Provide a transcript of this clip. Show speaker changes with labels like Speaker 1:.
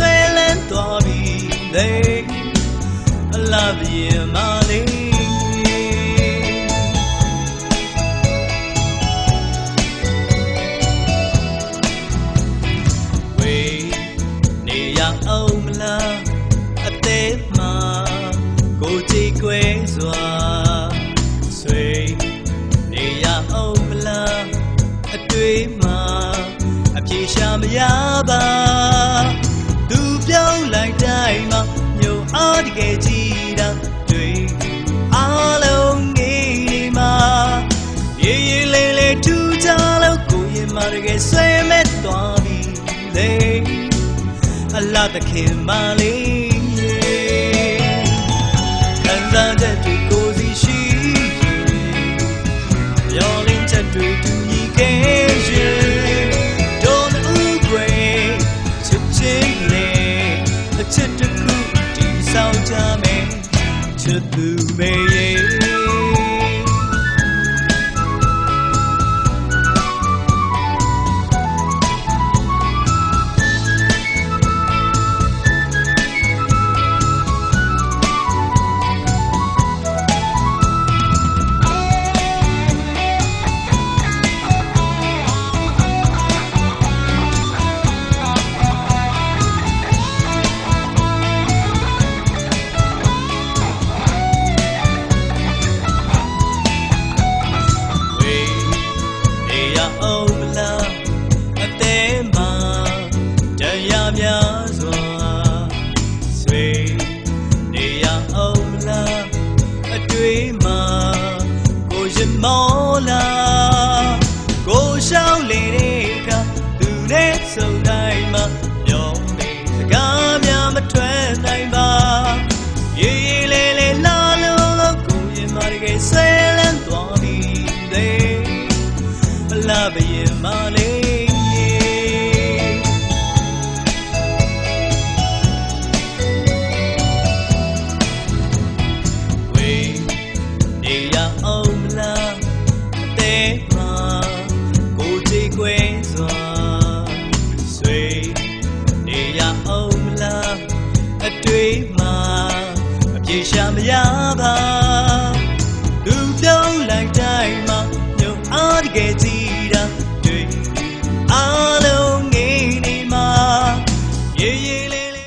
Speaker 1: ဆွဲလန်းသွားပြီလေအလားပြင်မလေးအောင်မလားအသေးမှာကိုကြည်ကွဲစွာဆွေနေရအောင်မလားအတွေ့မှာအပြေရှာမရပါသူပြောင်းလိုက်တိုင်းမှာမြို့အားတကယ်ကြည်တာတွေ့အားလုံးငေးနေမှာရေရေလေးလေးထူကြလို့ကိုရင်မတကယ်ဆွဲမဲ့သွားပြီလေအလားတခင်မလေးခံစားချက်တွေကိုစီရှိရောလင်းချက်တွေတူညီခဲ့ရင်don't regret ချစ်ချင်းလေးအချစ်တစ်ခုတည်ဆောင်ကြမယ်ချစ်သူမေရဲ့အောင်မလားအသေးမှာတရားများစွာဆွေနေရအောင်မလားအတွေ့မှာကိုရင်မောလားကိုရှောင်းလေတဲ့အခါသူနဲ့ဆုံတိုင်းမှာပြောနေစကားများမထွက်နိုင်ပါရေရေလေးလေးလာလို့ကိုရင်မတကယ်ဆဲလန်းသွားပြီလေလာပြင်မလေးဝေးနေရအောင်မလားအသေးမှာကိုကြည်ကွယ်စွာဆွေနေရအောင်မလားအတွေ့မှာအပြေရှာမရပါ